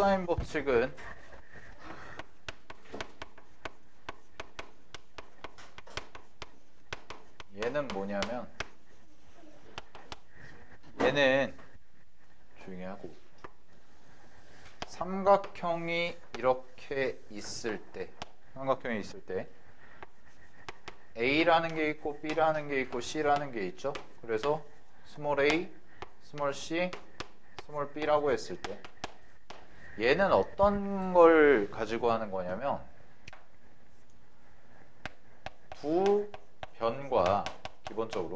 코사인 법칙은 얘는 뭐냐면 얘는 조용히 하고 삼각형이 이렇게 있을 때 A라는 게 있고 B라는 게 있고 C라는 게 있죠. 그래서 스몰 a, 스몰 c, 스몰 b라고 했을 때 얘는 어떤 걸 가지고 하는 거냐면 두 변과 기본적으로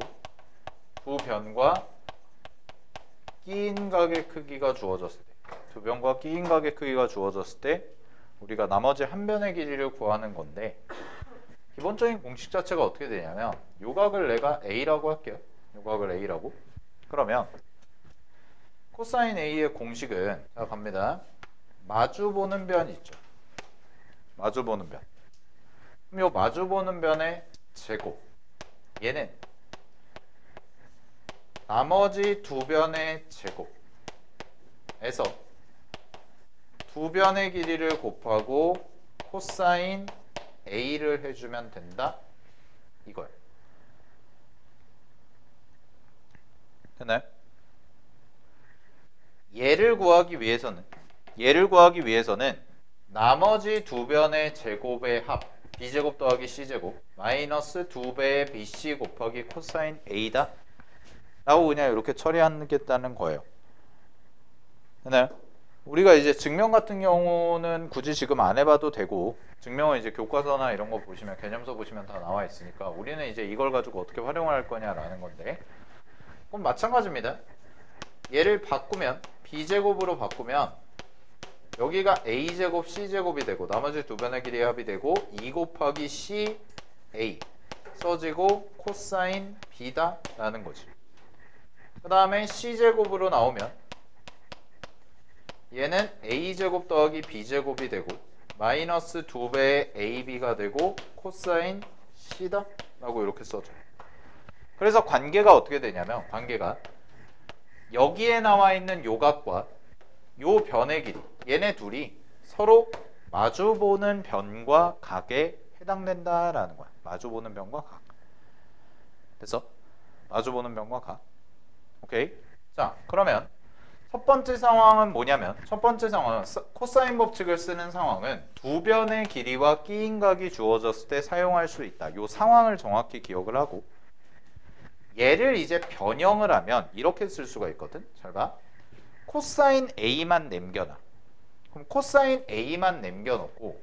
두 변과 끼인 각의 크기가 주어졌을 때 두 변과 끼인 각의 크기가 주어졌을 때 우리가 나머지 한 변의 길이를 구하는 건데 기본적인 공식 자체가 어떻게 되냐면 요 각을 내가 A라고 할게요. 요 각을 A라고. 그러면 코사인 A의 공식은 자 갑니다. 마주보는 변 있죠. 마주보는 변. 그럼 요 마주보는 변의 제곱 얘는 나머지 두 변의 제곱에서 두 변의 길이를 곱하고 코사인 A를 해주면 된다 이거예요. 됐나요? 얘를 구하기 위해서는 나머지 두 변의 제곱의 합 B제곱 더하기 C제곱 마이너스 2배의 BC 곱하기 코사인 A다 라고 그냥 이렇게 처리하겠다는 거예요. 됐나요? 우리가 이제 증명 같은 경우는 굳이 지금 안 해봐도 되고 증명은 이제 교과서나 이런 거 보시면 개념서 보시면 다 나와 있으니까 우리는 이제 이걸 가지고 어떻게 활용할 거냐라는 건데 그럼 마찬가지입니다. 얘를 바꾸면 B제곱으로 바꾸면 여기가 A제곱 C제곱이 되고 나머지 두 변의 길이의 합이 되고 2 곱하기 C A 써지고 코사인 B다 라는 거지. 그 다음에 C제곱으로 나오면 얘는 A제곱 더하기 B제곱이 되고 마이너스 2배의 AB가 되고 코사인 C다 라고 이렇게 써줘요. 그래서 관계가 어떻게 되냐면 관계가 여기에 나와 있는 요 각과 요 변의 길이 얘네 둘이 서로 마주보는 변과 각에 해당된다라는 거야. 마주보는 변과 각. 그래서 마주보는 변과 각. 오케이. 자, 그러면 첫 번째 상황은 뭐냐면 첫 번째 상황은 코사인 법칙을 쓰는 상황은 두 변의 길이와 끼인 각이 주어졌을 때 사용할 수 있다. 요 상황을 정확히 기억을 하고 얘를 이제 변형을 하면 이렇게 쓸 수가 있거든. 잘 봐. 코사인 A만 남겨놔. 그럼 코사인 A만 남겨놓고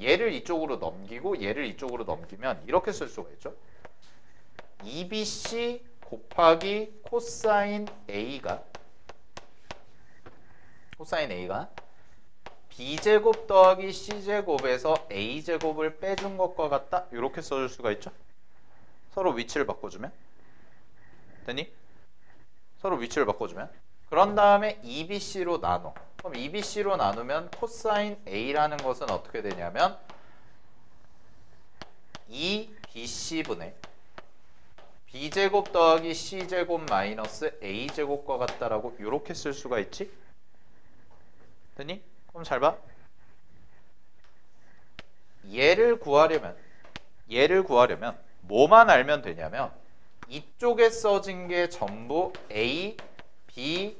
얘를 이쪽으로 넘기고 얘를 이쪽으로 넘기면 이렇게 쓸 수가 있죠. 2BC 곱하기 코사인 A가 B제곱 더하기 C제곱에서 A제곱을 빼준 것과 같다. 이렇게 써줄 수가 있죠. 서로 위치를 바꿔주면 됐니? 서로 위치를 바꿔주면 그런 다음에 2BC로 나눠. 그럼 2BC로 나누면 코사인 A라는 것은 어떻게 되냐면 2BC분의 B제곱 더하기 C제곱 마이너스 A제곱과 같다라고 이렇게 쓸 수가 있지? 됐니? 그럼 잘 봐. 얘를 구하려면 뭐만 알면 되냐면 이쪽에 써진 게 전부 A, B,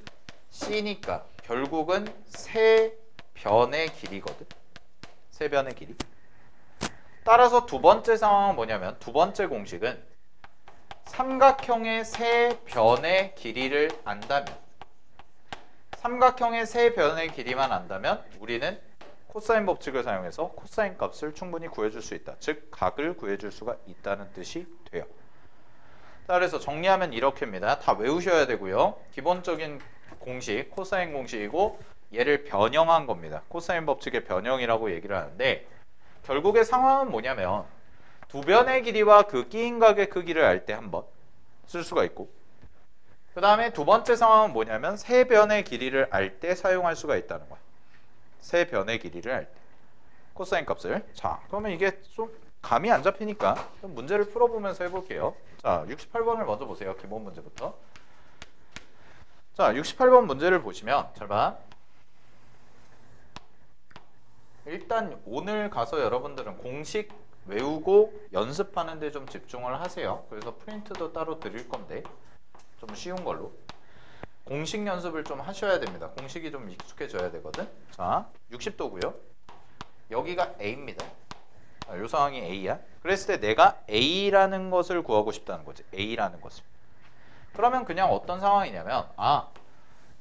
C니까 결국은 세 변의 길이거든. 세 변의 길이. 따라서 두 번째 상황은 뭐냐면 두 번째 공식은 삼각형의 세 변의 길이를 안다면 삼각형의 세 변의 길이만 안다면 우리는 코사인 법칙을 사용해서 코사인 값을 충분히 구해줄 수 있다. 즉 각을 구해줄 수가 있다는 뜻이 돼요. 자, 그래서 정리하면 이렇게입니다. 다 외우셔야 되고요. 기본적인 공식 코사인 공식이고 얘를 변형한 겁니다. 코사인 법칙의 변형이라고 얘기를 하는데 결국의 상황은 뭐냐면 두 변의 길이와 그 끼인 각의 크기를 알 때 한번 쓸 수가 있고 그 다음에 두 번째 상황은 뭐냐면 세 변의 길이를 알 때 사용할 수가 있다는 거야. 세 변의 길이를 알 때 코사인 값을. 자, 그러면 이게 좀 감이 안 잡히니까 좀 문제를 풀어보면서 해볼게요. 자, 68번을 먼저 보세요. 기본 문제부터. 자, 68번 문제를 보시면 잘 봐. 일단 오늘 가서 여러분들은 공식 외우고 연습하는 데 좀 집중을 하세요. 그래서 프린트도 따로 드릴 건데 좀 쉬운 걸로 공식 연습을 좀 하셔야 됩니다. 공식이 좀 익숙해져야 되거든. 자, 60도고요. 여기가 A입니다. 이 상황이 A야. 그랬을 때 내가 A라는 것을 구하고 싶다는 거지. A라는 것을. 그러면 그냥 어떤 상황이냐면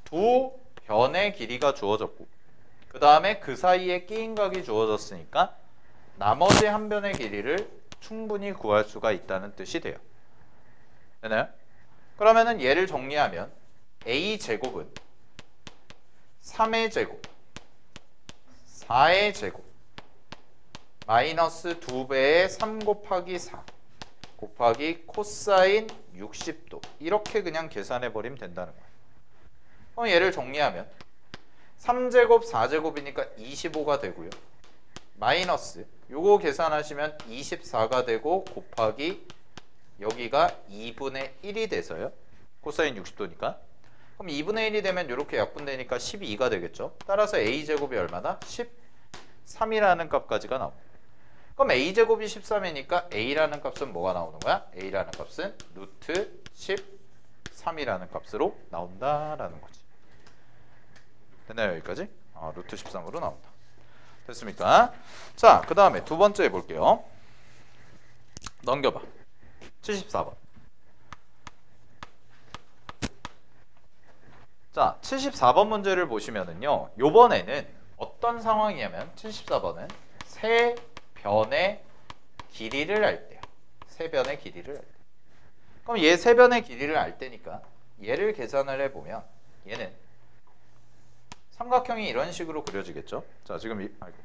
두 변의 길이가 주어졌고 그 다음에 그 사이에 끼인각이 주어졌으니까 나머지 한 변의 길이를 충분히 구할 수가 있다는 뜻이 돼요. 되나요? 그러면은 얘를 정리하면 A제곱은 3의 제곱, 4의 제곱, 마이너스 2배의 3 곱하기 4 곱하기 코사인 60도 이렇게 그냥 계산해버리면 된다는 거예요. 그럼 얘를 정리하면 3제곱 4제곱이니까 25가 되고요. 마이너스 요거 계산하시면 24가 되고 곱하기 여기가 2분의 1이 돼서요. 코사인 60도니까. 그럼 2분의 1이 되면 이렇게 약분되니까 12가 되겠죠. 따라서 A제곱이 얼마나? 13이라는 값까지가 나옵니다. 그럼 A제곱이 13이니까 A라는 값은 뭐가 나오는 거야? A라는 값은 루트 13이라는 값으로 나온다라는 거지. 됐나요? 여기까지? 루트 13으로 나온다. 됐습니까? 자, 그 다음에 두 번째 해볼게요. 넘겨봐. 74번. 자, 74번 문제를 보시면은요. 요번에는 어떤 상황이냐면 74번은 세 변의 길이를 알 때요. 세 변의 길이를 알 때. 그럼 얘 세 변의 길이를 알 때니까 얘를 계산을 해보면 얘는 삼각형이 이런 식으로 그려지겠죠. 자, 지금 아이고.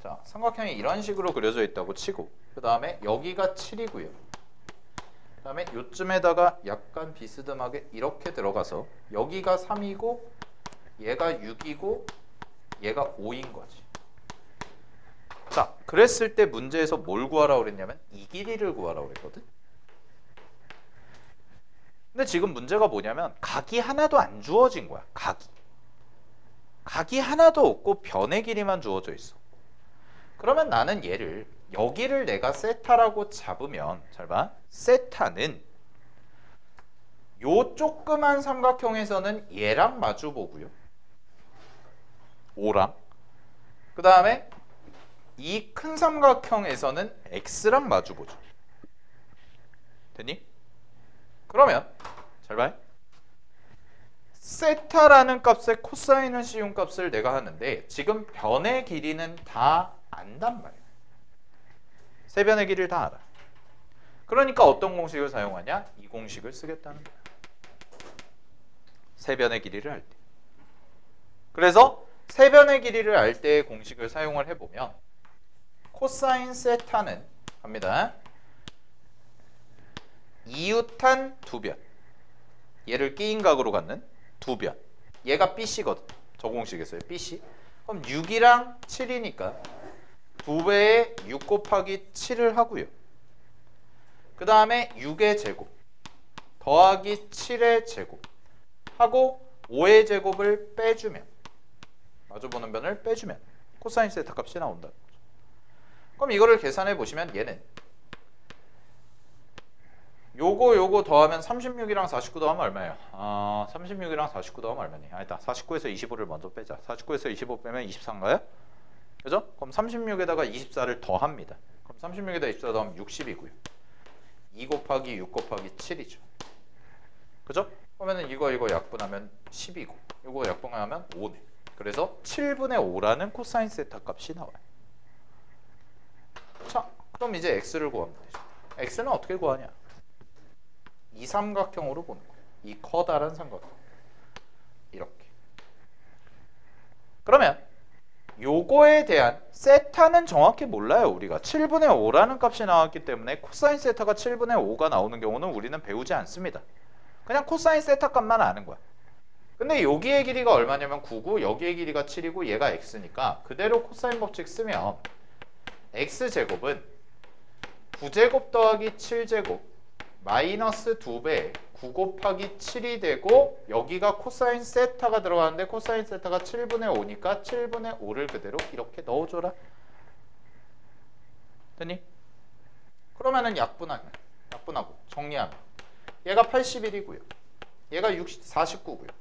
자, 삼각형이 이런 식으로 그려져 있다고 치고 그 다음에 여기가 7이고요. 그 다음에 요쯤에다가 약간 비스듬하게 이렇게 들어가서 여기가 3이고 얘가 6이고 얘가 5인 거지. 자, 그랬을 때 문제에서 뭘 구하라고 그랬냐면 이 길이를 구하라고 그랬거든. 근데 지금 문제가 뭐냐면 각이 하나도 안 주어진 거야. 각이 하나도 없고 변의 길이만 주어져 있어. 그러면 나는 얘를 여기를 내가 세타라고 잡으면 잘 봐. 세타는 요 조그만 삼각형에서는 얘랑 마주보고요. 5랑 그 다음에 이 큰 삼각형에서는 x랑 마주보죠. 됐니? 그러면 잘 봐. 세타라는 값의 코사인을 씌운 값을 내가 하는데 지금 변의 길이는 다 안단 말이야. 세 변의 길이를 다 알아. 그러니까 어떤 공식을 사용하냐? 이 공식을 쓰겠다는 거야. 세 변의 길이를 알 때. 그래서 세 변의 길이를 알 때의 공식을 사용을 해보면 코사인 세타는 갑니다. 이웃한 두 변. 얘를 끼인 각으로 갖는 두 변. 얘가 BC거든. 저 공식에서요. BC. 그럼 6이랑 7이니까 2배에 6 곱하기 7을 하고요. 그 다음에 6의 제곱 더하기 7의 제곱 하고 5의 제곱을 빼주면 마주보는 변을 빼주면 코사인 세타 값이 나온다는 거죠. 그럼 이거를 계산해 보시면 얘는 요거 더하면 36이랑 49 더하면 얼마예요? 36이랑 49 더하면 얼마니? 아니다. 49에서 25를 먼저 빼자. 49에서 25 빼면 24인가요? 그죠? 그럼 36에다가 24를 더합니다. 그럼 36에다 24 더하면 60이고요. 2 곱하기 6 곱하기 7이죠. 그죠? 그러면은 이거 약분하면 10이고 이거 약분하면 5네. 그래서 7분의 5라는 코사인 세타 값이 나와요. 자, 그럼 이제 x를 구하면 되죠. x는 어떻게 구하냐? 이 삼각형으로 보는 거예요. 이 커다란 삼각형. 이렇게. 그러면 요거에 대한 세타는 정확히 몰라요. 우리가 7분의 5라는 값이 나왔기 때문에 코사인 세타가 7분의 5가 나오는 경우는 우리는 배우지 않습니다. 그냥 코사인 세타 값만 아는 거야. 근데 여기의 길이가 얼마냐면 9고 여기의 길이가 7이고 얘가 x니까 그대로 코사인 법칙 쓰면 x제곱은 9제곱 더하기 7제곱 마이너스 2배 9 곱하기 7이 되고 여기가 코사인 세타가 들어가는데 코사인 세타가 7분의 5니까 7분의 5를 그대로 이렇게 넣어줘라. 됐니? 그러면은 약분하고 정리하면 얘가 81이고요. 얘가 49고요.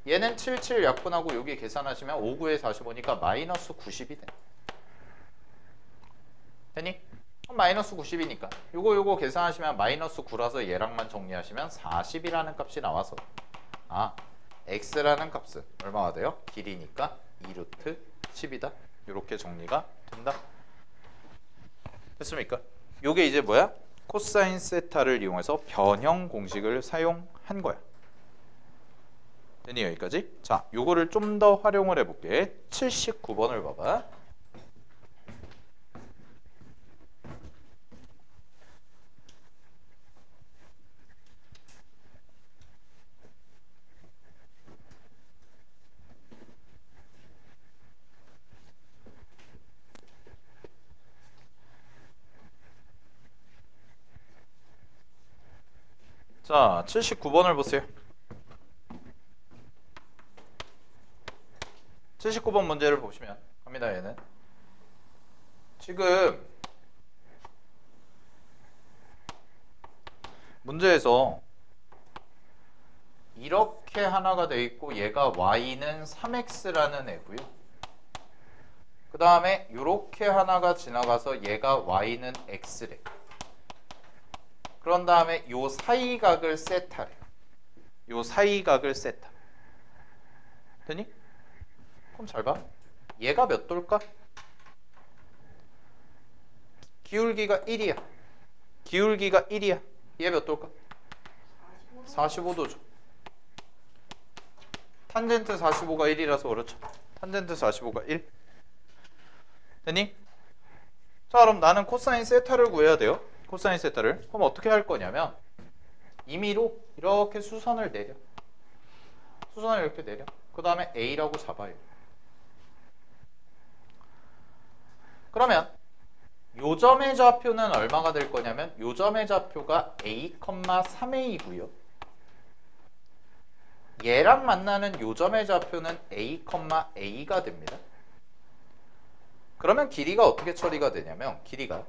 얘는 77 약분하고 여기 계산하시면 59에 45니까 마이너스 90이 돼. 됐니? 마이너스 90이니까 요거 계산하시면 마이너스 9라서 얘랑만 정리하시면 40이라는 값이 나와서 x라는 값은 얼마가 돼요? 길이니까 2루트 10이다. 이렇게 정리가 된다. 됐습니까? 요게 이제 뭐야? 코사인 세타를 이용해서 변형 공식을 사용한 거야. 됐니? 여기까지? 자, 요거를 좀 더 활용을 해볼게. 79번을 봐봐. 자, 79번을 보세요. 79번 문제를 보시면 갑니다. 얘는 지금 문제에서 이렇게 하나가 돼 있고 얘가 y는 3x라는 애고요. 그 다음에 이렇게 하나가 지나가서 얘가 y는 x래. 그런 다음에 요 사이각을 세타래. 요 사이각을 세타. 되니? 그럼 잘 봐. 얘가 몇 도일까? 기울기가 1이야. 기울기가 1이야. 얘 몇 도일까? 45도죠. 탄젠트 45가 1이라서 그렇죠. 탄젠트 45가 1. 됐니? 자, 그럼 나는 코사인 세타를 구해야 돼요. 코사인 세타를. 그럼 어떻게 할 거냐면 임의로 이렇게 수선을 내려. 수선을 이렇게 내려. 그 다음에 A라고 잡아요. 그러면 요점의 좌표는 얼마가 될 거냐면 요점의 좌표가 A, 3A고요. 얘랑 만나는 요점의 좌표는 A, A가 됩니다. 그러면 길이가 어떻게 처리가 되냐면 길이가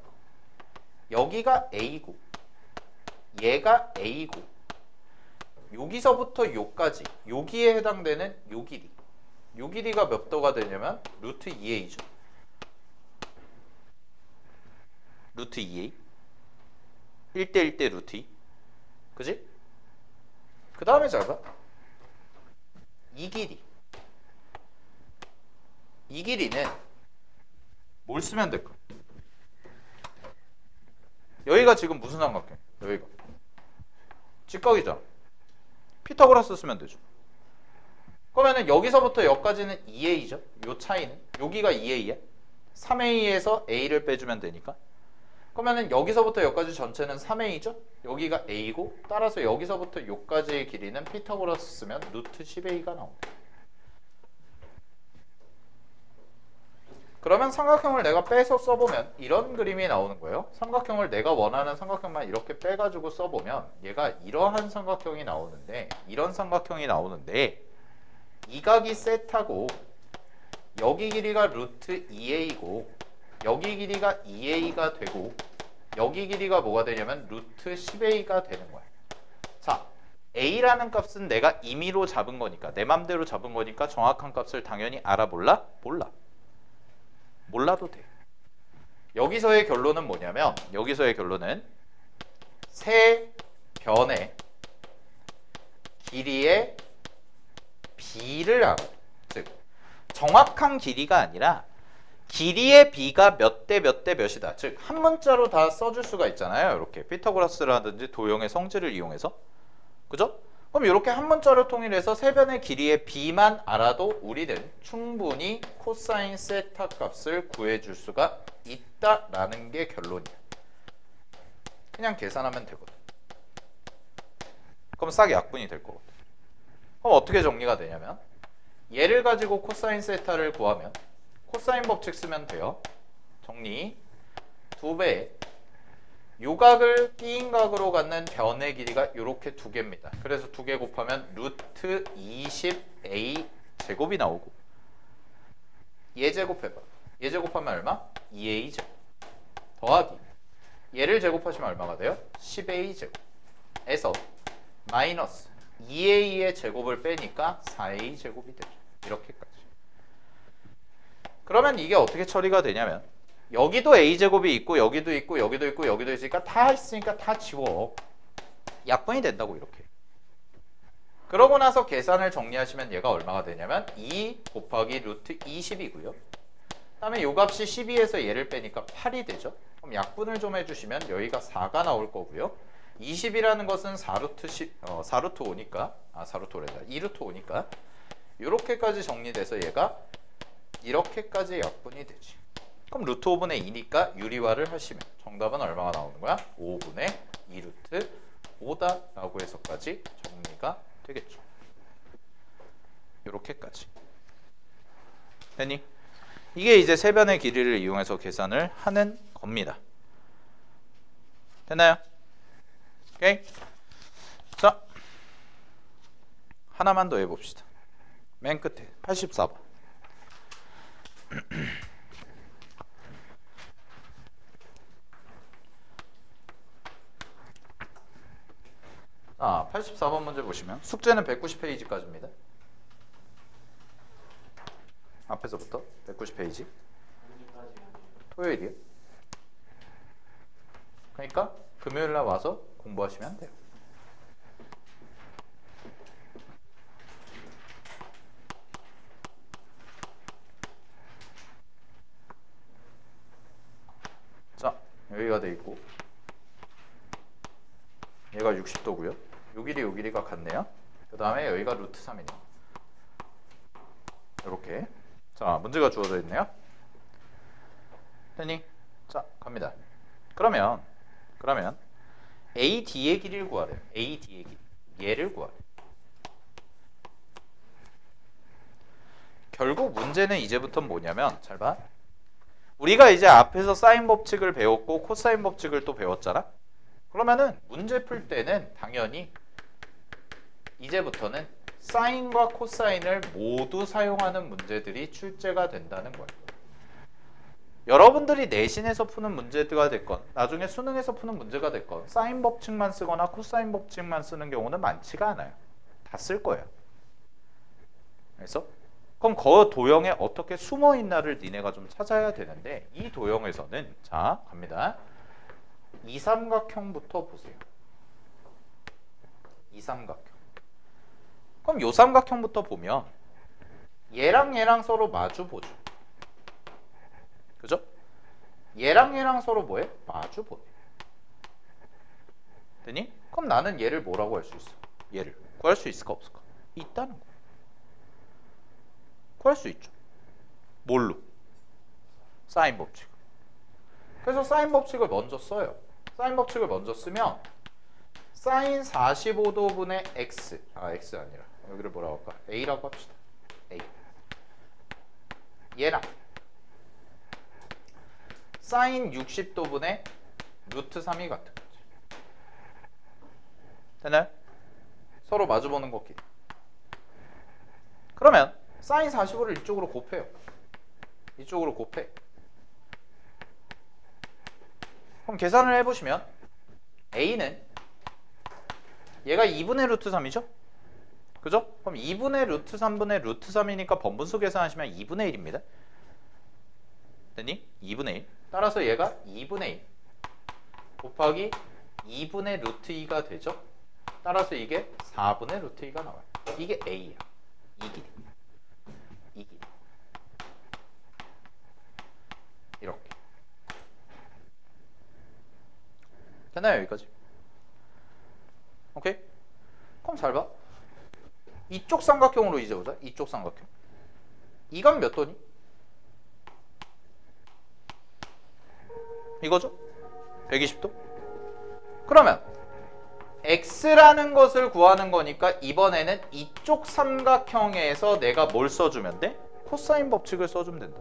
여기가 A고 얘가 A고 여기서부터 요까지 여기에 해당되는 요 길이 요 길이가 몇 도가 되냐면 루트 2A죠. 루트 2A 1대 1대 루트 2 그지? 그 다음에 잘 봐. 이 길이는 뭘 쓰면 될까? 여기가 지금 무슨 삼각형? 여기가 직각이잖아. 피타고라스 쓰면 되죠. 그러면은 여기서부터 여기까지는 2A죠. 요 차이는 여기가 2A야. 3A에서 A를 빼주면 되니까. 그러면은 여기서부터 여기까지 전체는 3A죠. 여기가 A고 따라서 여기서부터 여기까지의 길이는 피타고라스 쓰면 루트 10A가 나옵니다. 그러면 삼각형을 내가 빼서 써보면 이런 그림이 나오는 거예요. 삼각형을 내가 원하는 삼각형만 이렇게 빼가지고 써보면 얘가 이러한 삼각형이 나오는데 이런 삼각형이 나오는데 이 각이 세타고 여기 길이가 루트 2A고 여기 길이가 2A가 되고 여기 길이가 뭐가 되냐면 루트 10A가 되는 거야. 자, A라는 값은 내가 임의로 잡은 거니까 내 맘대로 잡은 거니까 정확한 값을 당연히 알아 몰라? 몰라. 몰라도 돼. 여기서의 결론은 뭐냐면 여기서의 결론은 세 변의 길이의 B를 알아. 즉 정확한 길이가 아니라 길이의 B가 몇 대 몇 대 몇이다. 즉 한 문자로 다 써줄 수가 있잖아요. 이렇게 피타고라스라든지 도형의 성질을 이용해서. 그죠? 그럼 이렇게 한 문자로 통일해서 세 변의 길이의 B만 알아도 우리는 충분히 코사인 세타 값을 구해줄 수가 있다라는 게 결론이야. 그냥 계산하면 되거든. 그럼 싹 약분이 될 거거든. 그럼 어떻게 정리가 되냐면 얘를 가지고 코사인 세타를 구하면 코사인 법칙 쓰면 돼요. 정리. 2배 요각을 끼인 각으로 갖는 변의 길이가 이렇게 두 개입니다. 그래서 두 개 곱하면 루트 20a 제곱이 나오고 얘 제곱해봐. 얘 제곱하면 얼마? 2a 제곱 더하기 얘를 제곱하시면 얼마가 돼요? 10a 제곱에서 마이너스 2a의 제곱을 빼니까 4a 제곱이 되죠. 이렇게까지. 그러면 이게 어떻게 처리가 되냐면 여기도 a제곱이 있고 여기도 있고 여기도 있고 여기도 있으니까 다 지워. 약분이 된다고 이렇게. 그러고 나서 계산을 정리하시면 얘가 얼마가 되냐면 2 곱하기 루트 20이고요. 그 다음에 요 값이 12에서 얘를 빼니까 8이 되죠. 그럼 약분을 좀 해주시면 여기가 4가 나올 거고요. 20이라는 것은 4루트 5니까 2루트 5니까 이렇게까지 정리돼서 얘가 이렇게까지 약분이 되지. 그럼 루트 5분의 2니까 유리화를 하시면 정답은 얼마가 나오는 거야? 5분의 2루트 5다 라고 해서까지 정리가 되겠죠. 이렇게까지 됐니? 이게 이제 세변의 길이를 이용해서 계산을 하는 겁니다. 됐나요? 오케이. 자, 하나만 더 해봅시다. 맨 끝에 84번. 84번 문제 보시면 숙제는 190페이지까지입니다. 앞에서부터 190페이지. 토요일이요. 그러니까 금요일날 와서 공부하시면 돼요. 자, 여기가 돼 있고 얘가 60도고요. 요 길이가 같네요. 그 다음에 여기가 루트 3이네요. 이렇게. 자, 문제가 주어져 있네요. 됐니? 자, 갑니다. 그러면 AD의 길이를 구하래요. AD의 길이. 얘를 구하래. 결국 문제는 이제부터 뭐냐면 잘 봐. 우리가 이제 앞에서 사인 법칙을 배웠고 코사인 법칙을 또 배웠잖아. 그러면은 문제 풀 때는 당연히 이제부터는 사인과 코사인을 모두 사용하는 문제들이 출제가 된다는 거예요. 여러분들이 내신에서 푸는 문제가 됐건 나중에 수능에서 푸는 문제가 됐건 사인 법칙만 쓰거나 코사인 법칙만 쓰는 경우는 많지가 않아요. 다 쓸 거예요. 그래서 그럼 그 도형에 어떻게 숨어 있나를 니네가 좀 찾아야 되는데 이 도형에서는 자 갑니다. 이삼각형부터 보세요. 이삼각형. 그럼 요 삼각형부터 보면 얘랑 서로 마주 보죠. 그죠? 얘랑 서로 뭐해? 마주 보네. 되니? 그럼 나는 얘를 뭐라고 할 수 있어? 얘를 구할 수 있을까 없을까? 있다는 거. 구할 수 있죠. 뭘로? 사인 법칙. 그래서 사인 법칙을 먼저 써요. 사인 법칙을 먼저 쓰면 사인 45도분의 x x 아니라 여기를 뭐라고 할까? a라고 합시다. a 얘랑 사인 60도분의 루트 3이 같은 거지. 되나요? 서로 마주보는 것끼리. 그러면 사인 45를 이쪽으로 곱해요. 이쪽으로 곱해. 그럼 계산을 해보시면 a는 얘가 2분의 루트 3이죠? 그죠? 그럼 2분의 루트 3분의 루트 3이니까 번분수 계산하시면 2분의 1입니다. 됐니? 2분의 1. 따라서 얘가 2분의 1 곱하기 2분의 루트 2가 되죠? 따라서 이게 4분의 루트 2가 나와요. 이게 a야. 이 길이. 이 길이. 이렇게. 됐나요? 여기까지? 오케이? 그럼 잘 봐. 이쪽 삼각형으로 이제 보자. 이쪽 삼각형. 이 각 몇 도니? 이거죠? 120도? 그러면 x라는 것을 구하는 거니까 이번에는 이쪽 삼각형에서 내가 뭘 써주면 돼? 코사인 법칙을 써주면 된다.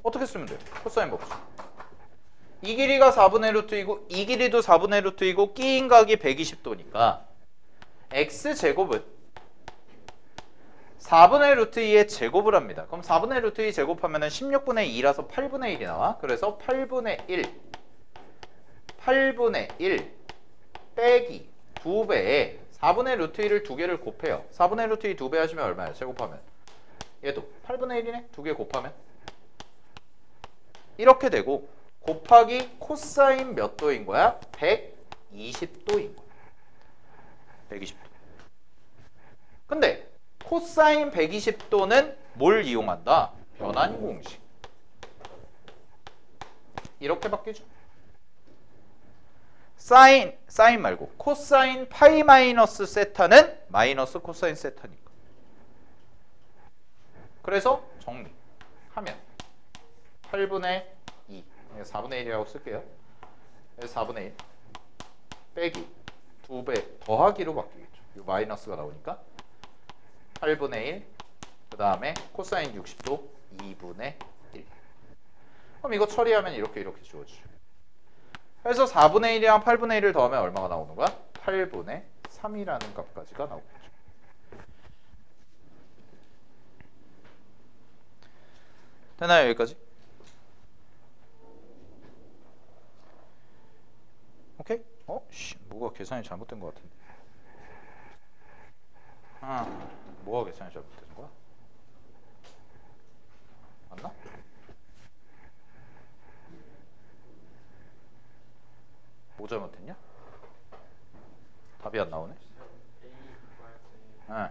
어떻게 쓰면 돼요? 코사인 법칙. 이 길이가 4분의 루트이고 이 길이도 4분의 루트이고 끼인 각이 120도니까 x제곱은 4분의 루트 2의 제곱을 합니다. 그럼 4분의 루트 2 제곱하면 16분의 2라서 8분의 1이 나와. 그래서 8분의 1 빼기 2배에 4분의 루트 1을 2개를 곱해요. 4분의 루트 2 2배 하시면 얼마예요? 제곱하면 얘도 8분의 1이네. 2개 곱하면 이렇게 되고 곱하기 코사인 몇 도인 거야? 120도인 거야. 120도. 근데 코사인 120도는 뭘 이용한다? 변환 공식. 이렇게 바뀌죠. 사인 말고 코사인 파이 마이너스 세타는 마이너스 코사인 세타니까. 그래서 정리하면 8분의 2 4분의 1이라고 쓸게요. 4분의 1 빼기 2배 더하기로 바뀌겠죠. 이 마이너스가 나오니까 8분의 1 그 다음에 코사인 60도 2분의 1. 그럼 이거 처리하면 이렇게 주어지죠. 그래서 4분의 1이랑 8분의 1을 더하면 얼마가 나오는 거야? 8분의 3이라는 값까지가 나오겠죠. 되나요? 여기까지? 오케이? 뭐가 계산이 잘못된 것 같은데. 뭐가 계산이 잘못된 거야? 맞나? 뭐 잘못했냐? 답이 안 나오네. 네.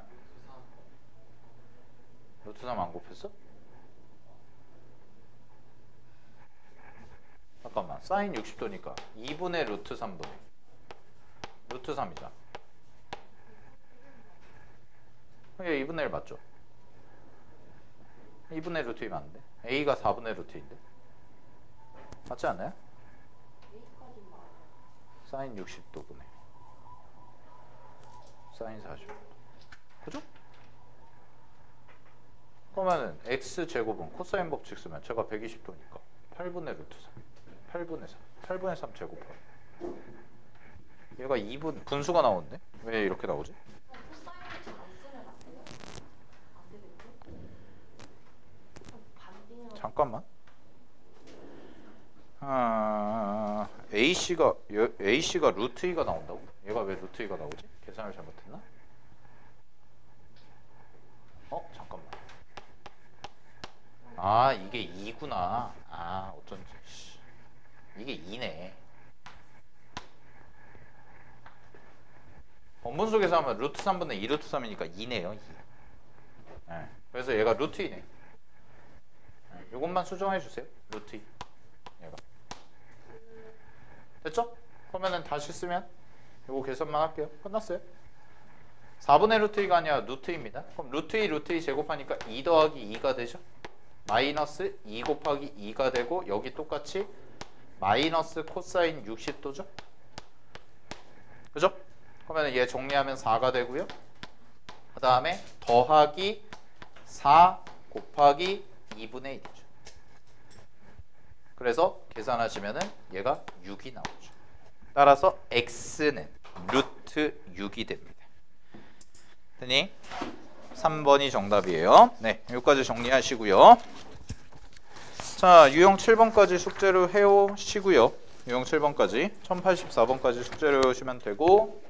루트 3 안 곱했어? 잠깐만. 사인 60도니까 2분의 루트 3분의 루트 3이잖아. 이게 2분의 1 맞죠? 2분의 루트 2 맞는데? A가 4분의 루트 2인데? 맞지 않나요? 사인 60도분의 사인 40도. 그죠? 그러면은 x제곱은 코사인 법칙 쓰면 제가 120도니까 8분의 루트 3 8분의 3 제곱하면 얘가 2분 분수가 나오는데? 왜 이렇게 나오지? 잠깐만. A씨가 루트 2가 나온다고? 얘가 왜 루트 2가 나오지? 계산을 잘못했나? 잠깐만. 이게 2구나. 어쩐지. 이게 2네. 본분수 계산하면 루트 3분의 2 루트 3이니까 2네요. 2. 네. 그래서 얘가 루트 2네. 이것만 수정해 주세요. 루트 2. 얘가. 됐죠? 그러면은 다시 쓰면 이거 계산만 할게요. 끝났어요. 4분의 루트 2가 아니라 루트 2입니다. 그럼 루트 2 제곱하니까 2 더하기 2가 되죠. 마이너스 2 곱하기 2가 되고 여기 똑같이 마이너스 코사인 60도죠. 그죠? 그러면 얘 정리하면 4가 되고요. 그 다음에 더하기 4 곱하기 2분의 1이죠. 그래서 계산하시면은 얘가 6이 나오죠. 따라서 x는 루트 6이 됩니다. 됐니? 3번이 정답이에요. 네, 여기까지 정리하시고요. 자, 유형 7번까지 숙제로 해오시고요. 유형 7번까지 1084번까지 숙제로 해오시면 되고